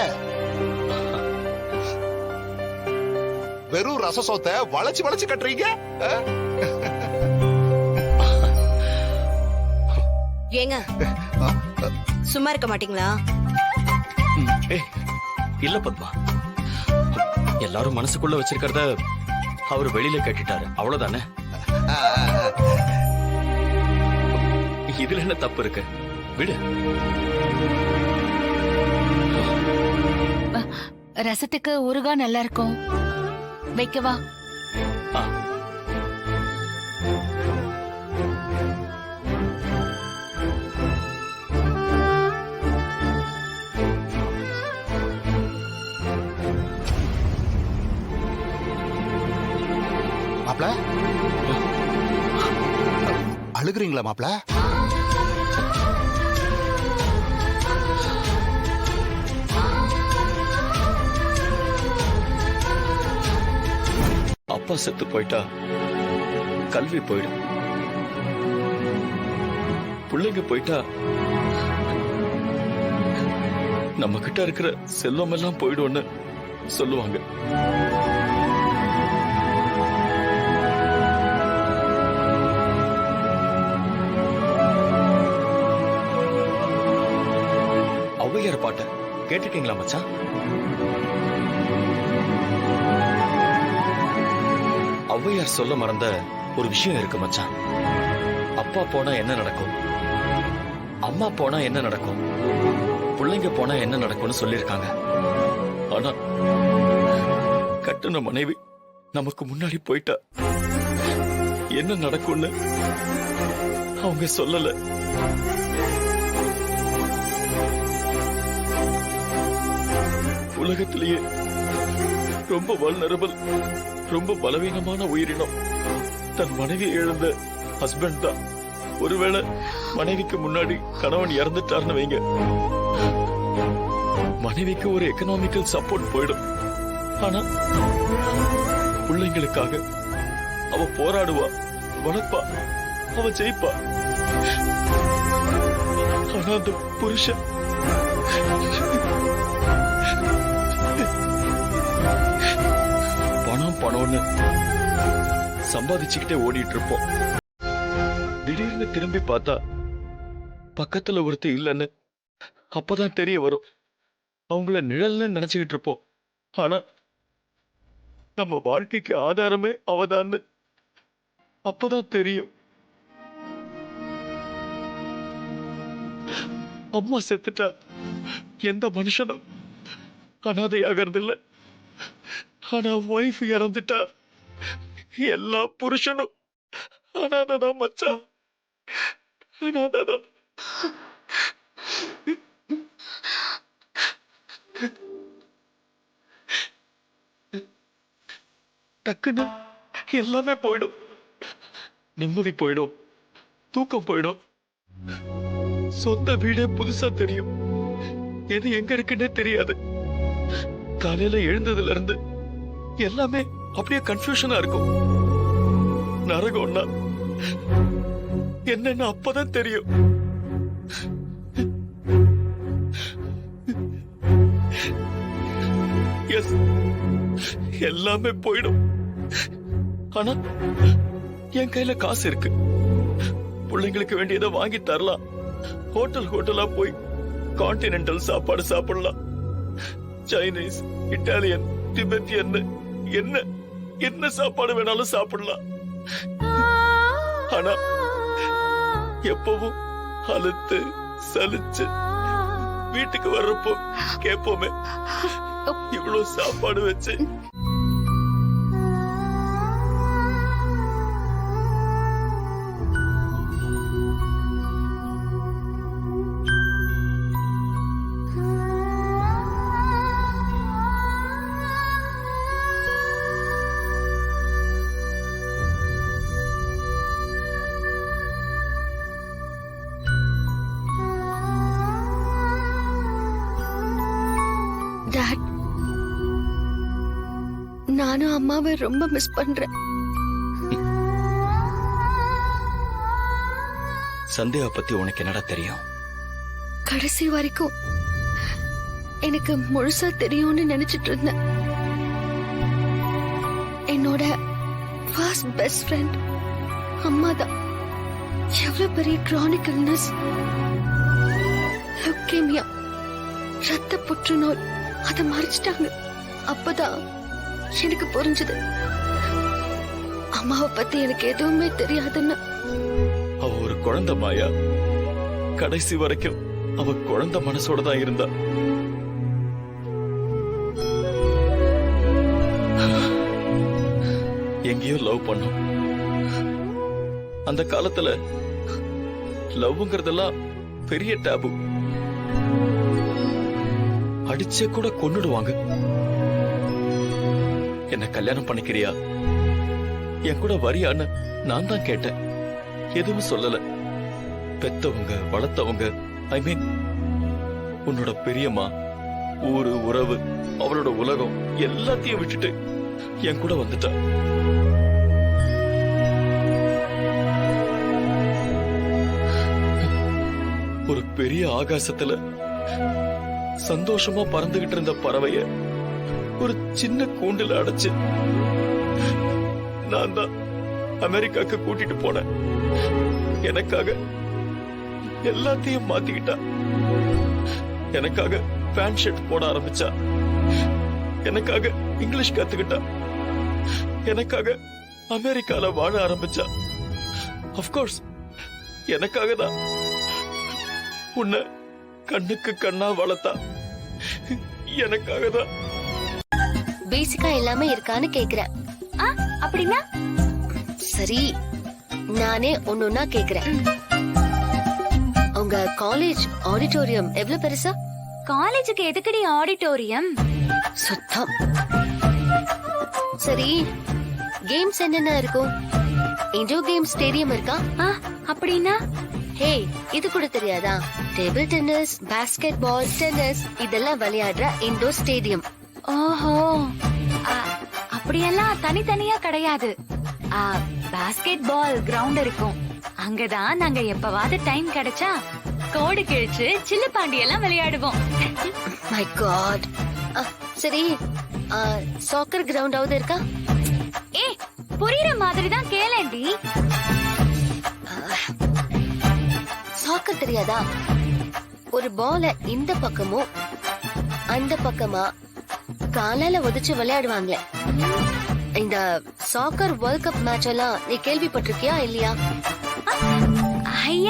வெறும் ரசசோத்தை வளைச்சு வளைச்சு கட்டுறீங்க. ஏங்க சும்மா இருக்க மாட்டீங்களா? இல்ல பத்மா, எல்லாரும் மனசுக்குள்ள வச்சிருக்கிறத அவர் வெளியில கட்டிட்டாரு, அவ்வளவுதானே. இதுல என்ன தப்பு இருக்கு? விடு. ரசத்துக்கு ஊறுகாய் நல்லா இருக்கும், வைக்கவா? மாப்ள, அழுகுறீங்களா மாப்ள? அப்பா செத்து போயிட்டா கல்வி போயிடும், பிள்ளைங்க போயிட்டா நம்ம கிட்ட இருக்கிற செல்வம் எல்லாம் போயிடும்னு சொல்லுவாங்க. பாட்டு கேட்டிருக்கீங்களா மச்சான்? ஔவையார் சொல்ல மறந்த ஒரு விஷயம் இருக்கு மச்சான். அப்பா போனா என்ன நடக்கும், அம்மா போனா என்ன நடக்கும், பிள்ளைங்க போனா என்ன நடக்கும்னு சொல்லியிருக்காங்க. ஆனா கட்டுன மனைவி நமக்கு முன்னாடி போயிட்டா என்ன நடக்கும்னு அவங்க சொல்லல. உலகத்திலேயே ரொம்ப வல்னரபிள், ரொம்ப பலவீனமான உயிரினம் தன் மனைவி இழந்த ஹஸ்பண்ட் தான். ஒருவேளை மனைவிக்கு முன்னாடி கணவன் இறந்துட்டார்னு வைங்க, மனைவிக்கு ஒரு எக்கனாமிக்கல் சப்போர்ட் போயிடும். ஆனா பிள்ளைங்களுக்காக அவ போராடுவா, வளர்ப்பா, அவ ஜெயிப்பா. ஆனா அந்த புருஷன் பணம் பணம்னு சம்பாதிச்சுக்கிட்டே ஓடிட்டு இருப்போம். திடீர்னு திரும்பி பார்த்தா பக்கத்துல ஒருத்தர் இல்லைன்னு அப்பதான் தெரிய வரும். அவங்கள நிழல்னு நினைச்சுக்கிட்டு இருப்போம். ஆனா நம்ம வாழ்க்கைக்கு ஆதாரமே அவதான்னு அப்பதான் தெரியும். அம்மா செத்துட்டா எந்த மனுஷனும் அனாதையாகிறது இல்ல. ஆனா வைஃப் இறந்துட்டா எல்லா புருஷனும் அனாதைதான் மச்சான், அனாதைதான். டக்குன்னு எல்லாமே போயிடும். நிம்மதி போயிடும், தூக்கம் போயிடும், சொந்த வீடே புதுசா தெரியும். எது எங்க இருக்குன்னே தெரியாது. காலையில எழுந்ததுல இருந்து எல்லாமே அப்படியே கன்ஃபியூஷனா இருக்கும். நரகம்னா என்னன்னு அப்பதான் தெரியும். எஸ், எல்லாமே போயிடும். ஆனா என் கையில காசு இருக்கு. பிள்ளைங்களுக்கு வேண்டியதை வாங்கி தரலாம். ஹோட்டலா போய் கான்டினென்டல் சாப்பாடு சாப்பிடலாம். சைனீஸ், இட்டாலியன், திபெத்தியன், என்ன சாப்பாடு வேணாலும் சாப்பிடலாம். ஆனா எப்பவும் அழுத்து சலிச்சு வீட்டுக்கு வர்றப்போ கேட்போமே, இவ்வளவு சாப்பாடு வச்சு டாட், நானும் அம்மாவை ரொம்ப மிஸ் பண்றேன். சந்தியாவை பத்தி உனக்கு என்னடா தெரியும்? கடைசி வரைக்கும் எனக்கு முழுசா தெரியும்னு நினைச்சிட்டு இருந்தேன். என்னோட ஃபர்ஸ்ட் பெஸ்ட் ஃப்ரெண்ட் அம்மா தான். எவ்வளவு பெரிய கிரானிக் இல்னஸ், லுக்கேமியா, ரத்த புற்றுநோய், அதை மறைச்சிட்டாங்க. அப்பதான் எனக்கு புரிஞ்சது அம்மாவை பத்தி எனக்கு எதுவுமே தெரியாதுன்னு. அவ ஒரு குழந்தை மாயா. கடைசி வரைக்கும் அவ குழந்தை மனசோட தான் இருந்தா. எங்கேயோ லவ் பண்ணோம். அந்த காலத்துல லவ்ங்கிறதெல்லாம் பெரிய டேபு. அடிச்சே கூட கொன்னுடுவாங்க. என்ன கல்யாணம் பண்ணிக்கிறியா, என் கூட வரியான்னு நான் தான் கேட்டேன். எதுவும் சொல்லல. பெத்தவங்க, வளர்த்தவங்க, ஐ மீன் உன்னோட பெரியம்மா, ஊரு, உறவு, அவளோட உலகம் எல்லாத்தையும் விட்டுட்டு என் கூட வந்துட்டா. ஒரு பெரிய ஆகாசத்துல சந்தோஷமா பறந்துகிட்டு இருந்த பறவைய ஒரு சின்ன கூண்டுல அடைச்சு நான் தான் அமெரிக்காக்கு கூட்டிட்டு போனேன். எனக்காக எல்லாத்தையும் மாத்திக்கிட்டா. எனக்காக பேண்ட் ஷர்ட் போட ஆரம்பிச்சா, எனக்காக இங்கிலீஷ் கத்துக்கிட்டா, எனக்காக அமெரிக்கால வாழ ஆரம்பிச்சா. அப்கோர்ஸ் எனக்காக தான். உன்னை கண்ணுக்கு கண்ணா வளர்த்தா எனக்காக தான். பேசிக்கா எல்லாமே இருக்கான்னு கேக்குறேன். அப்படின்னா சரி, நானே ஒன்னொன்னா கேக்குறேன். உங்க காலேஜ் ஆடிட்டோரியம் எவ்வளவு பெருசா? காலேஜுக்கு எதுக்கடி ஆடிட்டோரியம்? சுத்தம். சரி, கேம்ஸ் என்னென்ன இருக்கும்? இண்டோர் கேம் ஸ்டேடியம் இருக்கா? அப்படின்னா? ஹே, இது கூட தெரியாதா? Table tennis, basketball, tennis இதெல்லாம் விளையாடுற இண்டோர் ஸ்டேடியம். ஓஹோ, அப்படியெல்லாம் தனித்தனியா கிடையாது. பாஸ்கெட் பால் கிரவுண்ட் இருக்கும். அங்கதான் நாங்க எப்பவாவது டைம் கிடைச்சா கோடு கிழிச்சு சில்லு பாண்டி எல்லாம் விளையாடுவோம். My god. சரி, சாக்கர் கிரவுண்டாவது இருக்கா? ஏ, புரியுற மாதிரி தான் கேளேண்டி. சாக்கர் தெரியாதா? ஒரு பால இந்த பக்கமும் அந்த பக்கமா காலால உதைச்சு விளையாடுவாங்களே. இந்த சாக்கர் வேர்ல்ட் கப் மேட்ச் எல்லாம் நீ கேள்விப்பட்டிருக்கியா இல்லையா? ஐய,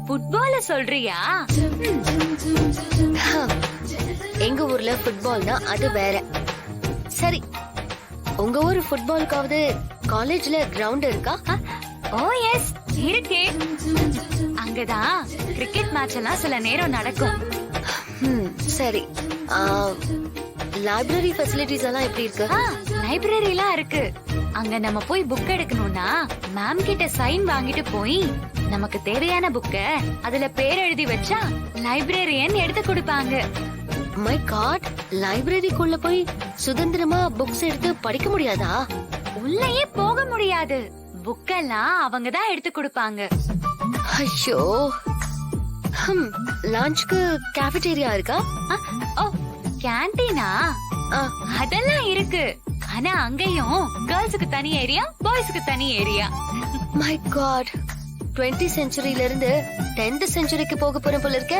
ஃபுட்பால சொல்றியா? எங்க ஊர்ல ஃபுட்பால்னா அது வேற. சரி, உங்க ஊர் ஃபுட்பாலுக்காவது காலேஜ்ல கிரவுண்ட் இருக்கா? ஓ எஸ், இருக்கே. அங்கதான் கிரிக்கெட் மேட்ச் எல்லாம் சில நேரம் நடக்கும். சரி, லைப்ரரி ஃபெசிலிட்டிஸ் எல்லாம் எப்படி இருக்கு? லைப்ரரி எல்லாம் இருக்கு. அங்க நம்ம போய் புக் எடுக்கணும்னா மேம் கிட்ட சைன் வாங்கிட்டு போய் நமக்கு தேவையான புக்க அதுல பேர் எழுதி வச்சா லைப்ரரியன் எடுத்து கொடுப்பாங்க. மை காட், லைப்ரரிக்குள்ள போய் சுதந்திரமா புக்ஸ் எடுத்து படிக்க முடியாதா? உள்ளேயே போக முடியாது. புக்கெல்லாம் அவங்க தான் எடுத்து கொடுப்பாங்க. ஐயோ, லஞ்ச்க்கு கேஃபேட்டீரியா இருக்கா? ஓ, கேண்டீனா? அதெல்லாம் இருக்கு. ஆனா அங்கேயும் கேர்ள்ஸுக்கு தனி ஏரியா, பாய்ஸ்க்கு தனி ஏரியா. மை காட், 20th செஞ்சுரியில இருந்து 10th செஞ்சுரிக்கு போக போற போல இருக்க.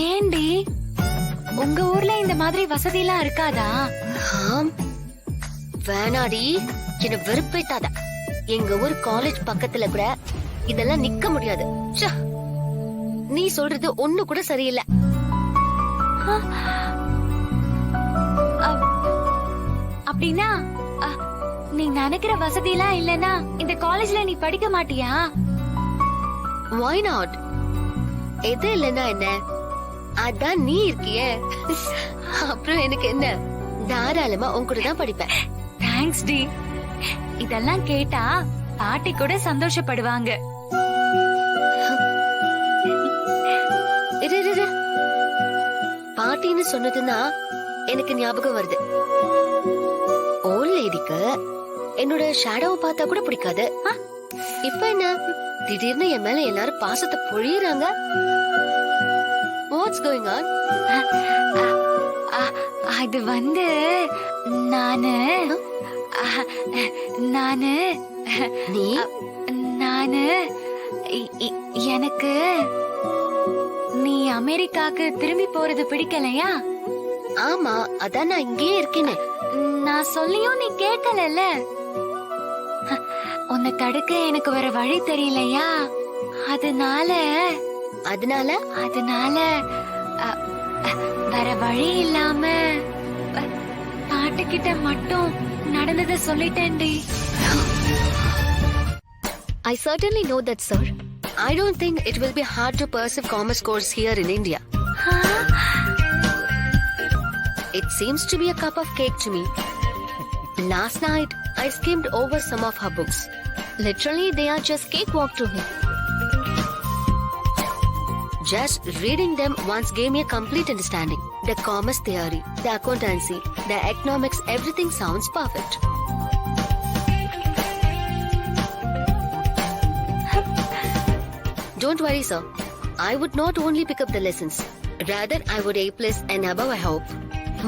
ஏண்டி, உங்க ஊர்ல இந்த மாதிரி வசதி எல்லாம் இருக்காதா? வேணாடி, என்ன வெறுப்பேத்தாத. எங்க ஊர் காலேஜ் பக்கத்துல கூட இதெல்லாம் நிக்க முடியாது. நீ சொல்றது ஒண்ணு கூட சரியில்லை. அப்படின்னா நீ நினைக்கிற வசதி எல்லாம் இல்லனா இந்த காலேஜ்ல நீ படிக்க மாட்டியா? Why not? எது இல்லனா என்ன? அதான் நீ இருக்கியே. அப்புறம் எனக்கு என்ன? தாராளமா உன் கூட தான் படிப்பேன். தேங்க்ஸ் டி. இதெல்லாம் கேட்டா பாட்டி கூட சந்தோஷப்படுவாங்க. பாட்டின்னு சொன்னதுன்னா எனக்கு ஞாபகம் வருது. ஓல்ட் லேடிக்கு என்னோட ஷேடோவை பார்த்தா கூட பிடிக்காது. இப்ப என்ன திடீர்னு என் மேல எல்லாரும் பாசத்தை பொழியறாங்க? What's going on? அது வந்து நானு நீ நானு எனக்கு நீ அமெரிக்காக்கு திரும்பி போறது பிடிக்கலையா? ஆமா, அதான் நான் இங்கேயே இருக்கேனே. நான் சொல்லியும் நீ கேட்கல. உன்னை தடுக்க எனக்கு வேற வழி தெரியலையா? அதனால வேற வழி இல்லாம பாட்டுக்கிட்ட மட்டும் நடந்ததை சொல்லிட்டேன்டி. I certainly know that, sir. I don't think it will be hard to pursue commerce course here in India. It seems to be a cup of cake to me. Last night, I skimmed over some of her books. Literally, they are just cakewalk to me. Just reading them once gave me a complete understanding. The commerce theory, the accountancy, the economics, everything sounds perfect. Don't worry, sir. I would not only pick up the lessons. Rather, I would A+ and above, I hope.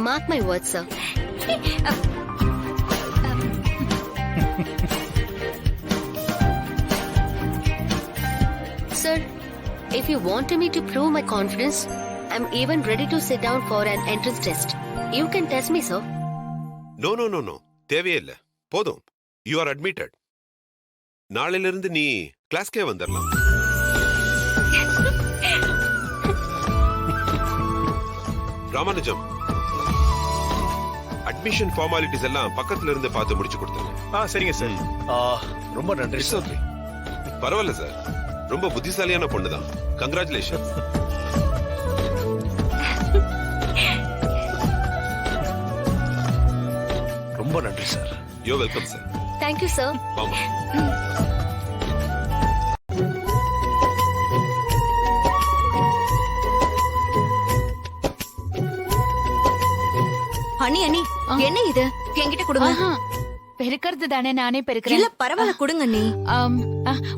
Mark my words, sir. Sir, if you want me to prove my confidence, I'm even ready to sit down for an entrance test. You can test me, sir. No no no no தேவையே இல்ல, போதும். You are admitted. நாளையில இருந்து நீ கிளாஸ்க்கே வந்துடலாம். Ramanujam, admission formalities எல்லாம் பக்கத்துல இருந்து பார்த்து முடிச்சு கொடுத்துருங்க. சரிங்க சார். ரொம்ப நன்றி சார். பரவாயில்ல சார், ரொம்ப புத்திசாலியான பொண்ணுதான். கங்க்ராச்சுலேஷன். ரொம்ப நன்றி sir. You welcome sir. Thank you, sir. ஆமா. அண்ணி அண்ணி என்ன இது என்கிட்ட கொடுங்க. பெருக்கிறது தானே, நானே பெருக்கிறேன். இல்ல பரவாயில்ல கொடுங்க அண்ணி.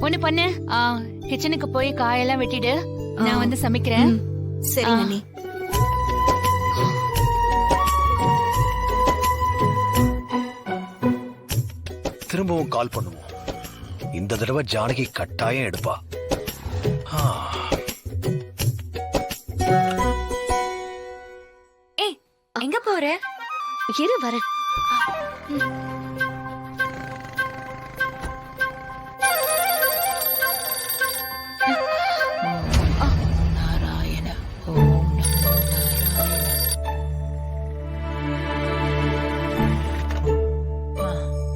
ஒண்ணு பண்ணு, கிச்சனுக்கு போய் காயெல்லாம் வெட்டிடு, நான் வந்து சமைக்கிறேன். சரிங்க அண்ணி. திரும்பவும் கால் பண்ணுவோம். இந்த தடவை ஜானகி கட்டாயம் எடுப்பா. ஏய், எங்க போற? இரு வரேன். நாராயண ஓம் நமோ நாராயண.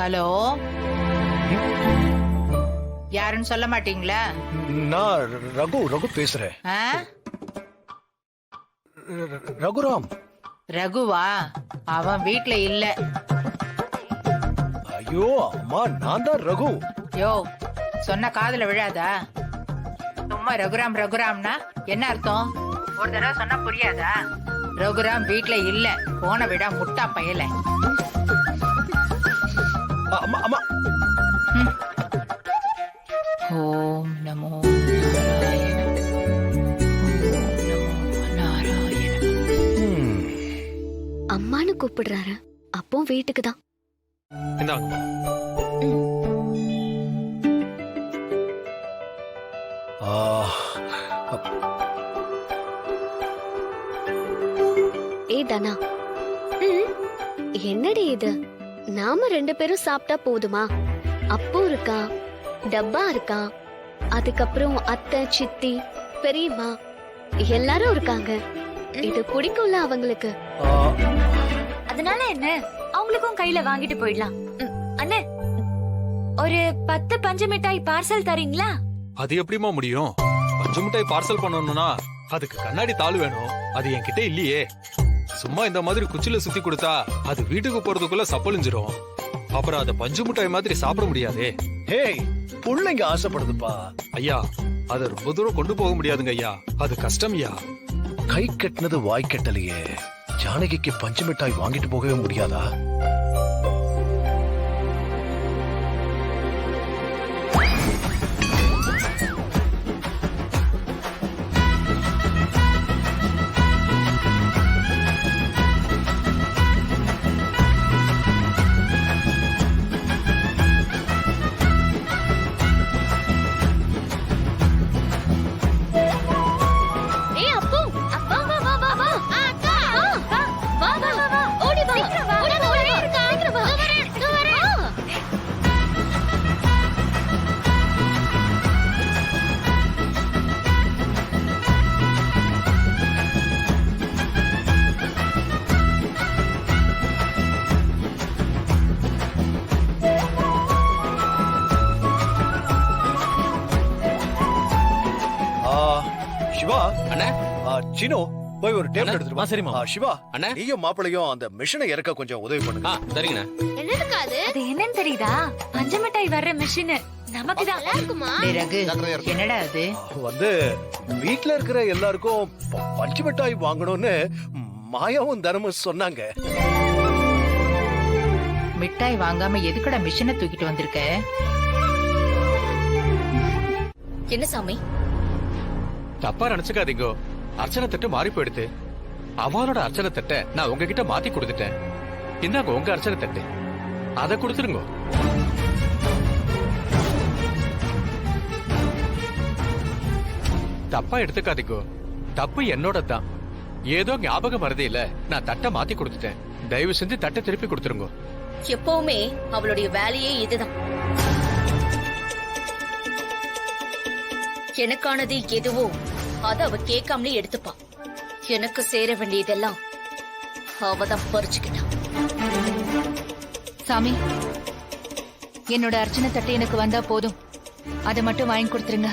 ஹலோ, யாருன்னு சொல்ல மாட்டீங்களா? நான் ரகு பேசுறேன். ரகுராம். ரகுவா? அவன் வீட்ல இல்ல. ஐயோ அம்மா, நான் தான் ரகு. யோ, சொன்ன காதுல விழாதா? சும்மா ரகுராம் ரகுராம்னா என்ன அர்த்தம்? ஒரு தடவை சொன்னா புரியாதா? ரகுராம் வீட்ல இல்ல, போன விட முட்டா பயல. அம்மா அம்மா. ஓம் நமோ நாராயண ஓம் நமோ நாராயண. அம்மானு கூப்பிடுறாரு, அப்போ வீட்டுக்கு தான். ஏ தனா, என்னடி இது? நாம 2 பேரும் சாப்பிட்டா போதுமா? அப்போ இருக்கா, டப்பா இருக்கா, அதுக்கப்புறம் அத்தை, சித்தி, பெரியம்மா எல்லாரும் இருக்காங்க. இது பிடிக்கும்ல அவங்களுக்கு. அதனால என்ன, அவங்களுக்கும் கையில வாங்கிட்டு போயிடலாம். அண்ணே, ஒரு 10 பஞ்சு மிட்டாய் பார்சல் தரீங்களா? அது எப்படிமா முடியும்? பஞ்சு மிட்டாய் பார்சல் பண்ணணும்னா அதுக்கு கண்ணாடி தாள் வேணும். அது என்கிட்ட இல்லையே. சும்மா இந்த மாதிரி குச்சில சுத்தி கொடுத்தா அது வீட்டுக்கு போறதுக்குள்ள சப்பளிஞ்சிரும். அப்புறம் அத பஞ்சு மிட்டாய் மாதிரி சாப்பிட முடியாதே. ஹேய், புள்ளைங்க ஆசைப்படுதுப்பா. ஐயா, அத ரொம்ப தூரம் கொண்டு போக முடியாதுங்க ஐயா, அது கஷ்டம் ஐயா. கை கட்டினது வாய் கட்டலையே. ஜானகிக்கு பஞ்சு மிட்டாய் வாங்கிட்டு போகவே முடியாதா? சிவா அண்ணா, சினோ போய் ஒரு டேபிள் எடுத்துட்டு வா. சரிமா. சிவா அண்ணா, நீயும் மாப்பிளையும் அந்த மிஷினை இறக்க கொஞ்சம் உதவி பண்ணுங்க. சரிங்கண்ணா. அது என்னன்னு தெரியுதா? பஞ்சு மிட்டாய் வர்ற மிஷின் நமக்கு தான். டேய் ரகு, என்னடா அது? வந்து வீட்ல இருக்கிற எல்லாருக்கும் பஞ்சு மிட்டாய் வாங்கணும்னு மாயாவும் தனமும் சொன்னாங்க. மிட்டாய் வாங்காம எதுக்கடா மிஷினை தூக்கிட்டு வந்திருக்க? என்ன சாமி? தப்பா நினைச்சுக்காதீங்க, அர்ச்சனை தட்டு மாறி போயிடுது. அவளோட அர்ச்சனை தட்டை நான் உங்ககிட்ட மாத்தி கொடுத்துட்டேன். இந்தாங்க உங்க அர்ச்சனை தட்டு, அதை கொடுத்துருங்க. தப்பா எடுத்துக்காதீங்க, தப்பு என்னோட தான். ஏதோ ஞாபகம் வரதே இல்ல, நான் தட்டை மாத்தி கொடுத்துட்டேன். தயவு செஞ்சு தட்டை திருப்பி கொடுத்துருங்க. எப்பவுமே அவளுடைய வேலையே இதுதான். எனக்கானது எதுவோ அத அவ கேட்காமலே எடுத்துப்பா. எனக்கு சேர வேண்டியதெல்லாம் அவதான் பறிச்சுக்கிட்டான். சாமி, என்னோட அர்ச்சனை தட்டு எனக்கு வந்தா போதும். அதை மட்டும் வாங்கி கொடுத்துருங்க.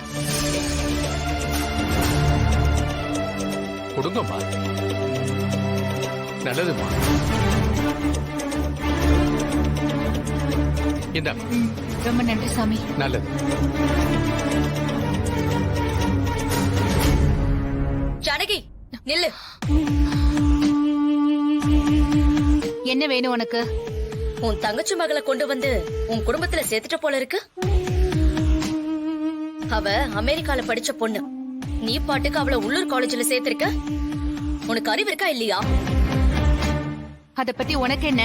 கொடுங்கம்மா. நல்லதுமா. இந்த ரொம்ப நன்றி சாமி. நல்லது. ஜானகி நில்லு. என்ன வேணும் உனக்கு? உன் தங்கச்சி மகளை கொண்டு வந்து உன் குடும்பத்துல சேர்த்துட்ட போல இருக்கு. அவ அமெரிக்கால படிச்ச பொண்ணு. நீ பாட்டுக்கு அவளை உள்ளூர் காலேஜ்ல சேர்த்திருக்க. உனக்கு அறிவு இருக்கா இல்லையா? அத பத்தி உனக்கு என்ன?